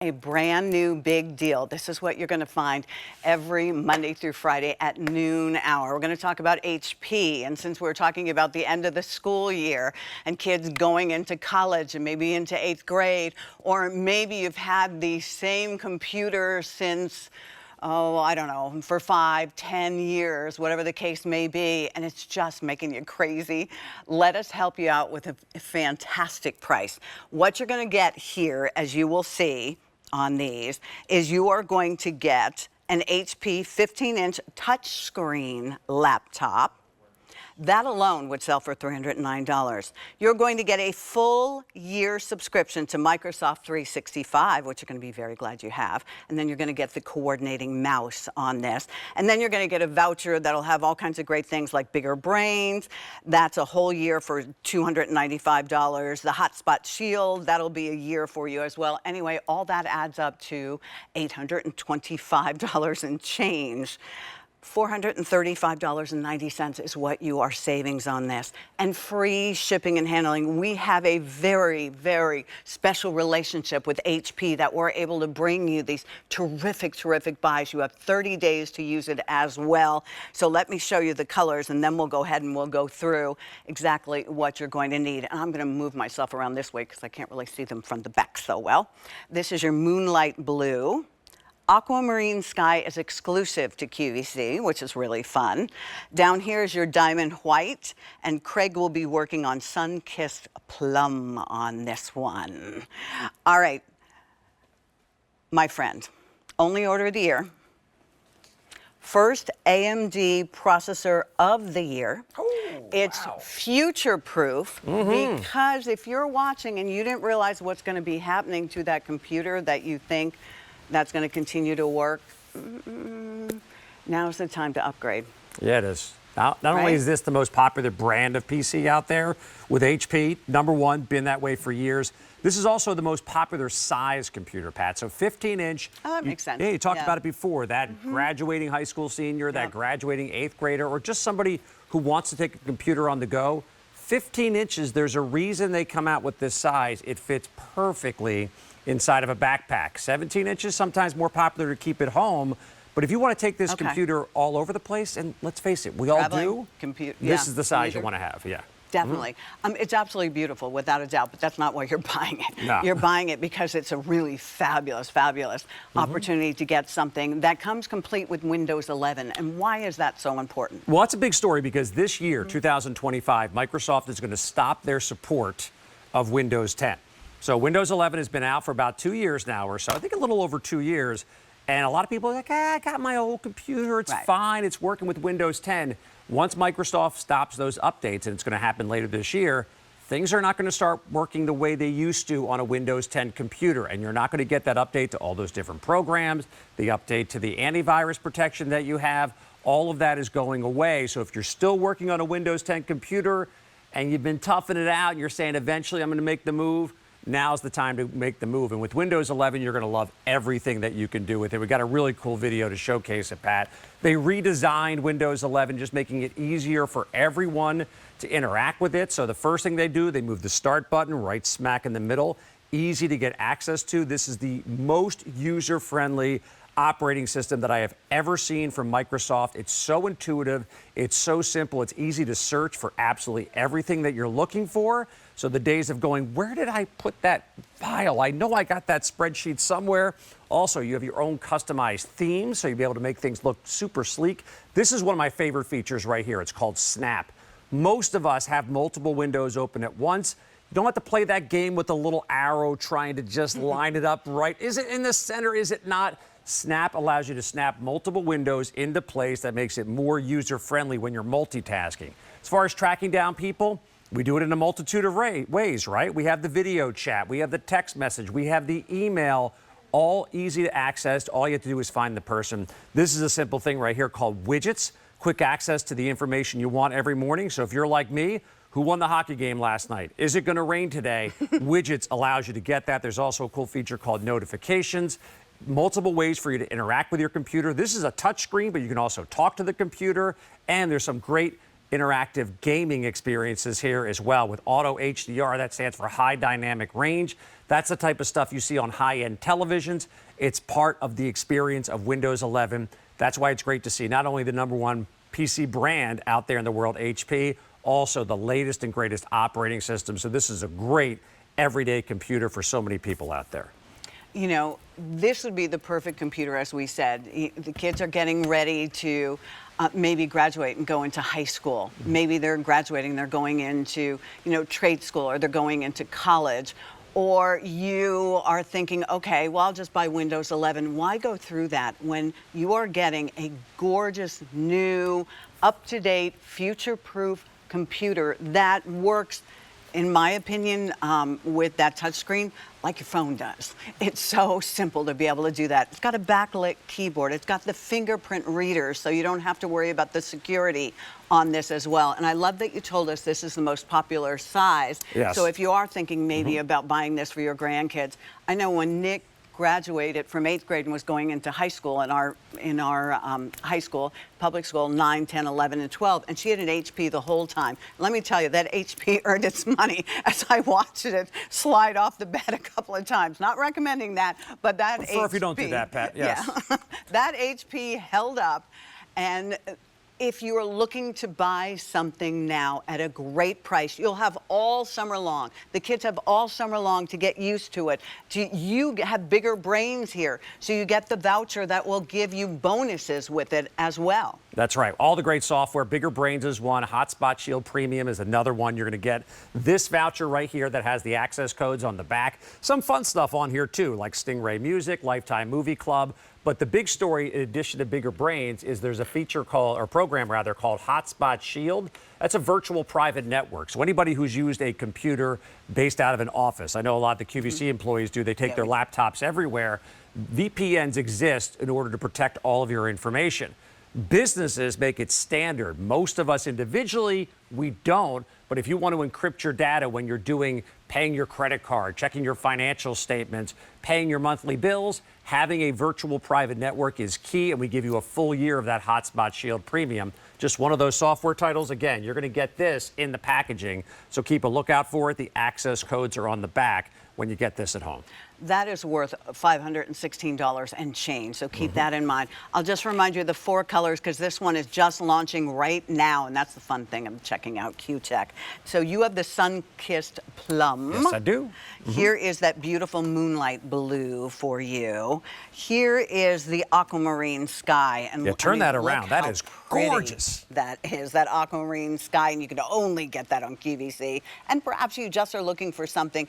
A brand new big deal. This is what you're going to find every Monday through Friday at noon hour. We're going to talk about HP. And since we're talking about the end of the school year and kids going into college and maybe into 8th grade, or maybe you've had the same computer since, oh, I don't know, for 5, 10 years, whatever the case may be, and it's just making you crazy. Let us help you out with a fantastic price. What you're going to get here, as you will see on these, is you are going to get an HP 15-inch touchscreen laptop. That alone would sell for $309. You're going to get a full year subscription to Microsoft 365, which you're going to be very glad you have. And then you're going to get the coordinating mouse on this. And then you're going to get a voucher that'll have all kinds of great things like bigger brains. That's a whole year for $295. The Hotspot Shield, that'll be a year for you as well. Anyway, all that adds up to $825 and change. $435.90 is what you are savings on this, and free shipping and handling. We have a very, very special relationship with HP that we're able to bring you these terrific, terrific buys. You have 30 days to use it as well. So let me show you the colors, and then we'll go ahead and we'll go through exactly what you're going to need. And I'm going to move myself around this way because I can't really see them from the back so well. This is your Moonlight Blue. Aquamarine Sky is exclusive to QVC, which is really fun. Down here is your Diamond White, and Craig will be working on Sun-Kissed Plum on this one. All right, my friend, only order of the year. First AMD processor of the year. Oh, it's future-proof because if you're watching and you didn't realize what's going to be happening to that computer that you think that's going to continue to work, now's the time to upgrade. Yeah, it is. Not only is this the most popular brand of PC out there with HP, #1, been that way for years, this is also the most popular size computer, Pat. So 15-inch. Oh, that makes sense. Yeah, you talked about it before. That graduating high school senior, that graduating 8th grader, or just somebody who wants to take a computer on the go. 15 inches, there's a reason they come out with this size. It fits perfectly inside of a backpack. 17 inches, sometimes more popular to keep at home. But if you want to take this computer all over the place, and let's face it, we all do, this is the size you want to have, Definitely. It's absolutely beautiful, without a doubt, but that's not why you're buying it. No. You're buying it because it's a really fabulous, fabulous opportunity to get something that comes complete with Windows 11. And why is that so important? Well, it's a big story because this year, 2025, Microsoft is going to stop their support of Windows 10. So Windows 11 has been out for about 2 years now or so, I think a little over 2 years. And a lot of people are like, I got my old computer, it's fine, it's working with Windows 10. Once Microsoft stops those updates, and it's going to happen later this year, things are not going to start working the way they used to on a Windows 10 computer. And you're not going to get that update to all those different programs, the update to the antivirus protection that you have. All of that is going away. So if you're still working on a Windows 10 computer and you've been toughing it out and you're saying eventually I'm going to make the move, now's the time to make the move. And with Windows 11, you're going to love everything that you can do with it. We got a really cool video to showcase it, Pat. They redesigned Windows 11, just making it easier for everyone to interact with it. So the first thing they do, they move the start button right smack in the middle. Easy to get access to. This is the most user-friendly operating system that I have ever seen from Microsoft. It's so intuitive. It's so simple. It's easy to search for absolutely everything that you're looking for. So the days of going, where did I put that file? I know I got that spreadsheet somewhere. Also, you have your own customized theme, so you'll be able to make things look super sleek. This is one of my favorite features right here. It's called Snap. Most of us have multiple windows open at once. You don't have to play that game with the little arrow trying to just line it up right. Is it in the center? Is it not? Snap allows you to snap multiple windows into place. That makes it more user-friendly when you're multitasking. As far as tracking down people, we do it in a multitude of ways, right? We have the video chat, we have the text message, we have the email, all easy to access. All you have to do is find the person. This is a simple thing right here called widgets. Quick access to the information you want every morning. So if you're like me, who won the hockey game last night? Is it going to rain today? Widgets allows you to get that. There's also a cool feature called notifications. Multiple ways for you to interact with your computer. This is a touch screen, but you can also talk to the computer. And there's some great interactive gaming experiences here as well with Auto HDR. That stands for high dynamic range. That's the type of stuff you see on high-end televisions. It's part of the experience of Windows 11. That's why it's great to see not only the #1 PC brand out there in the world, HP, also the latest and greatest operating system. So this is a great everyday computer for so many people out there. You know, this would be the perfect computer, as we said. The kids are getting ready to maybe graduate and go into high school. Maybe they're graduating, they're going into, trade school, or they're going into college. Or you are thinking, okay, well, I'll just buy Windows 11. Why go through that when you are getting a gorgeous, new, up-to-date, future-proof computer that works, in my opinion, with that touchscreen, like your phone does. It's so simple to be able to do that. It's got a backlit keyboard. It's got the fingerprint reader, so you don't have to worry about the security on this as well. And I love that you told us this is the most popular size. Yes. So if you are thinking maybe about buying this for your grandkids, I know when Nick graduated from 8th grade and was going into high school in our high school, public school, 9, 10, 11, and 12, and she had an HP the whole time. Let me tell you, that HP earned its money as I watched it slide off the bed a couple of times. Not recommending that, but that Prefer HP. if you don't do that, Pat. Yes. Yeah. That HP held up, and if you are looking to buy something now at a great price, you'll have all summer long. The kids have all summer long to get used to it. You have bigger brains here, so you get the voucher that will give you bonuses with it as well. That's right. All the great software. Bigger Brains is one. Hotspot Shield Premium is another one. You're going to get this voucher right here that has the access codes on the back. Some fun stuff on here, too, like Stingray Music, Lifetime Movie Club. But the big story, in addition to Bigger Brains, is there's a feature called, or program rather, called Hotspot Shield. That's a virtual private network. So anybody who's used a computer based out of an office, I know a lot of the QVC employees do, they take their laptops everywhere. VPNs exist in order to protect all of your information. Businesses make it standard. Most of us individually, we don't. But if you want to encrypt your data when you're paying your credit card, checking your financial statements, paying your monthly bills, having a virtual private network is key. And we give you a full year of that Hotspot Shield Premium. Just one of those software titles. Again, you're going to get this in the packaging. So keep a lookout for it. The access codes are on the back when you get this at home. That is worth $516 and change, so keep that in mind. I'll just remind you of the 4 colors, because this one is just launching right now, and that's the fun thing of checking out Q-Tech. So you have the sun-kissed plum. Yes, I do. Here is that beautiful moonlight blue for you. Here is the aquamarine sky. And Yeah, turn that around. look That how is pretty gorgeous. That is that aquamarine sky, and you can only get that on QVC. And perhaps you just are looking for something,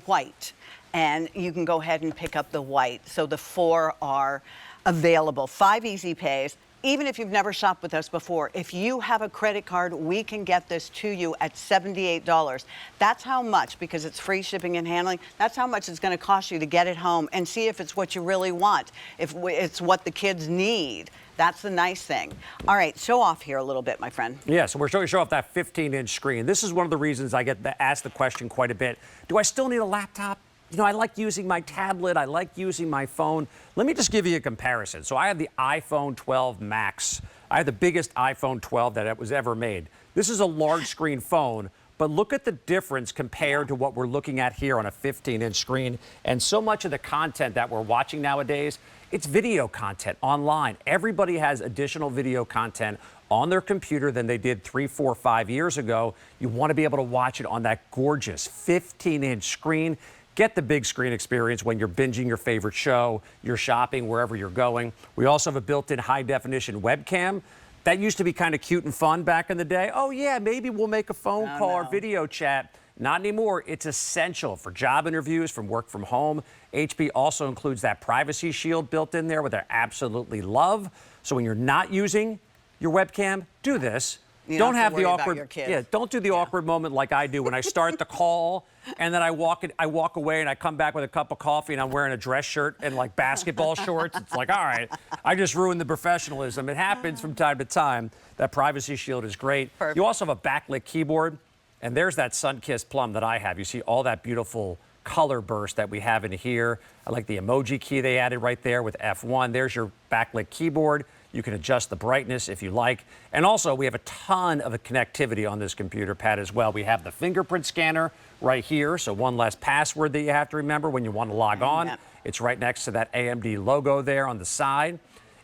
white. And you can go ahead and pick up the white. So the 4 are available. 5 easy pays. Even if you've never shopped with us before, if you have a credit card, we can get this to you at $78. That's how much, because it's free shipping and handling, that's how much it's going to cost you to get it home and see if it's what you really want, if it's what the kids need. That's the nice thing. All right, show off here a little bit, my friend. Yeah, so we're showing off that 15-inch screen. This is one of the reasons I get asked the question quite a bit. Do I still need a laptop? I like using my tablet. I like using my phone. Let me just give you a comparison. So I have the iPhone 12 Max. I have the biggest iPhone 12 that was ever made. This is a large screen phone, but look at the difference compared to what we're looking at here on a 15-inch screen. And so much of the content that we're watching nowadays, it's video content online. Everybody has additional video content on their computer than they did 3, 4, 5 years ago. You want to be able to watch it on that gorgeous 15-inch screen. Get the big screen experience when you're binging your favorite show, you're shopping, wherever you're going. We also have a built-in high-definition webcam. That used to be kind of cute and fun back in the day. Oh, yeah, maybe we'll make a phone call or video chat. Not anymore. It's essential for job interviews, from work from home. HP also includes that privacy shield built in there, which I absolutely love. So when you're not using your webcam, do this. Don't have the awkward, don't do the awkward moment like I do when I start the call and then I walk away and I come back with a cup of coffee and I'm wearing a dress shirt and like basketball shorts. It's like, all right, I just ruined the professionalism. It happens from time to time. That privacy shield is great. Perfect. You also have a backlit keyboard, and there's that sun-kissed plum that I have. You see all that beautiful color burst that we have in here. I like the emoji key they added right there with F1. There's your backlit keyboard. You can adjust the brightness if you like. And also, we have a ton of connectivity on this computer, Pat, as well. We have the fingerprint scanner right here, so one less password that you have to remember when you want to log on. It's right next to that AMD logo there on the side.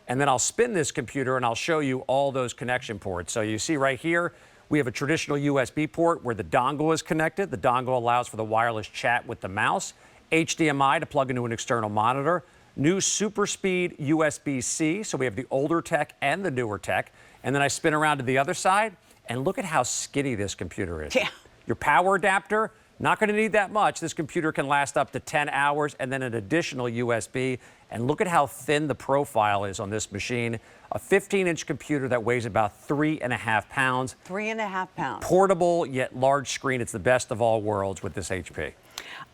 And then I'll spin this computer and I'll show you all those connection ports. So you see right here, we have a traditional USB port where the dongle is connected. The dongle allows for the wireless chat with the mouse. HDMI to plug into an external monitor. New super speed USB-C. So we have the older tech and the newer tech. And then I spin around to the other side and look at how skinny this computer is. Yeah. Your power adapter, not going to need that much. This computer can last up to 10 hours and then an additional USB. And look at how thin the profile is on this machine. A 15-inch computer that weighs about 3.5 pounds. 3.5 pounds. Portable yet large screen. It's the best of all worlds with this HP.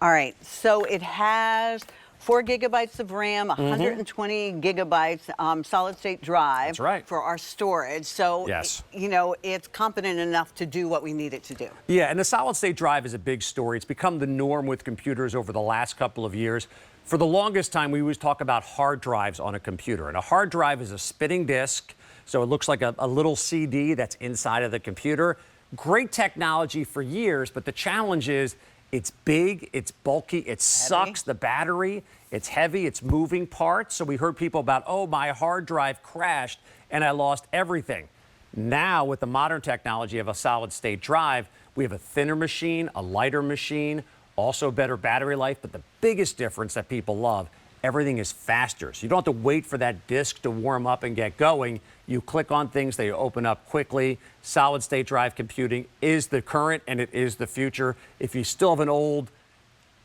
All right, so it has 4 gigabytes of RAM, 120 gigabytes solid state drive. That's right. For our storage. So, yes, you know, it's competent enough to do what we need it to do. Yeah, and the solid state drive is a big story. It's become the norm with computers over the last couple of years. For the longest time, we always talk about hard drives on a computer. And a hard drive is a spinning disk, so it looks like a little CD that's inside of the computer. Great technology for years, but the challenge is it's big, it's bulky, it sucks the battery, it's heavy, it's moving parts. So we heard people about, oh, my hard drive crashed and I lost everything. Now, with the modern technology of a solid state drive, we have a thinner machine, a lighter machine, also better battery life, but the biggest difference that people love, everything is faster. So you don't have to wait for that disk to warm up and get going. You click on things, they open up quickly. Solid state drive computing is the current and it is the future. If you still have an old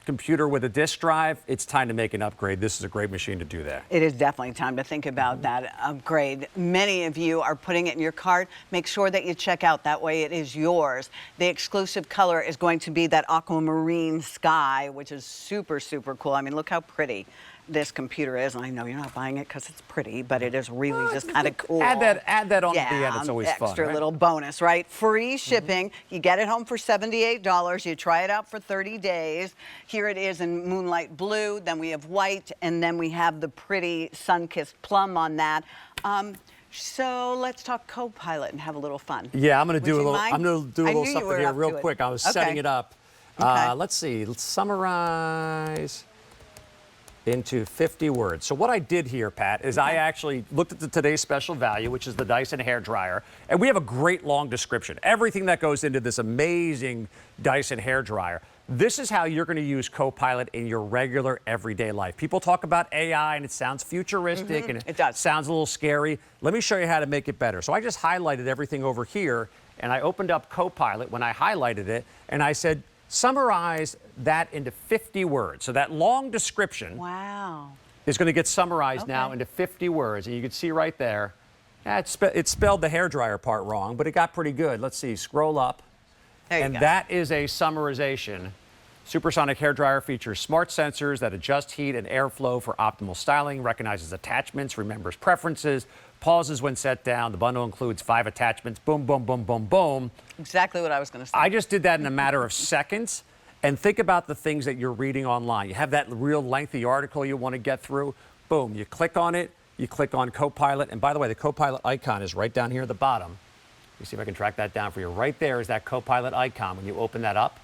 computer with a disk drive, it's time to make an upgrade. This is a great machine to do that. It is definitely time to think about that upgrade. Many of you are putting it in your cart. Make sure that you check out, that way it is yours. The exclusive color is going to be that aquamarine sky, which is super, super cool. I mean, look how pretty this computer is. And I know you're not buying it because it's pretty, but it is really just kind of cool. Add that on at the end. It's always fun. Extra right? little bonus, right? Free shipping. You get it home for $78. You try it out for 30 days. Here it is in moonlight blue. Then we have white, and then we have the pretty sun-kissed plum on that. So let's talk Copilot and have a little fun. Yeah, I'm going to do a Would little. you mind? I'm going to do a I little knew you something were here up real to it. quick. I was Okay. setting it up. Okay. Let's see. Let's summarize into 50 words. So what I did here, Pat, is I actually looked at the today's special value, which is the Dyson hairdryer, and we have a great long description. Everything that goes into this amazing Dyson hairdryer. This is how you're going to use Copilot in your regular everyday life. People talk about AI and it sounds futuristic and it does. Sounds a little scary. Let me show you how to make it better. So I just highlighted everything over here and I opened up Copilot when I highlighted it and I said, summarize that into 50 words. So that long description is going to get summarized now into 50 words. And you can see right there, it spelled the hairdryer part wrong, but it got pretty good. Let's see, scroll up. And that is a summarization. Supersonic hairdryer features smart sensors that adjust heat and airflow for optimal styling, recognizes attachments, remembers preferences, pauses when set down. The bundle includes 5 attachments. Boom, boom, boom, boom, boom. Exactly what I was going to say. I just did that in a matter of seconds. And think about the things that you're reading online. You have that real lengthy article you want to get through. Boom, you click on it. You click on Copilot. And by the way, the Copilot icon is right down here at the bottom. Let me see if I can track that down for you. Right there is that Copilot icon. When you open that up,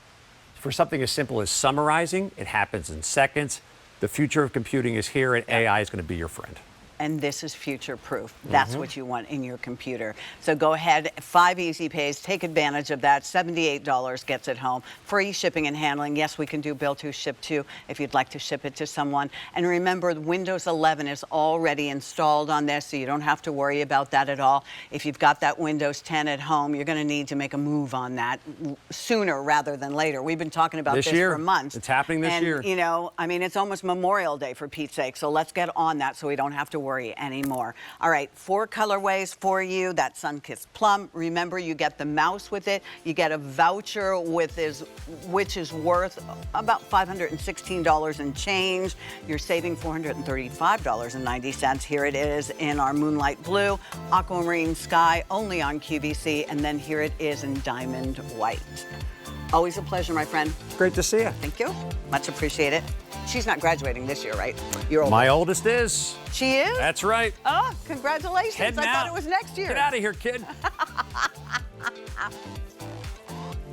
for something as simple as summarizing, it happens in seconds. The future of computing is here, and AI is going to be your friend. And this is future-proof. That's what you want in your computer. So go ahead, 5 easy pays, take advantage of that. $78 gets it home. Free shipping and handling. Yes, we can do bill to, ship to if you'd like to ship it to someone. And remember, Windows 11 is already installed on this, so you don't have to worry about that at all. If you've got that Windows 10 at home, you're going to need to make a move on that sooner rather than later. We've been talking about this for months. It's happening this year. You know, I mean, it's almost Memorial Day, for Pete's sake, so let's get on that so we don't have to worry anymore. All right, 4 colorways for you. That sun-kissed plum. Remember, you get the mouse with it. You get a voucher which is worth about $516 and change. You're saving $435.90. Here it is in our moonlight blue, aquamarine sky, only on QVC, and then here it is in diamond white. Always a pleasure, my friend. Great to see you. Thank you. Much appreciated. She's not graduating this year, right? You're old. My oldest is. She is? That's right. Oh, congratulations. Heading I thought out. it was next year. Get out of here, kid.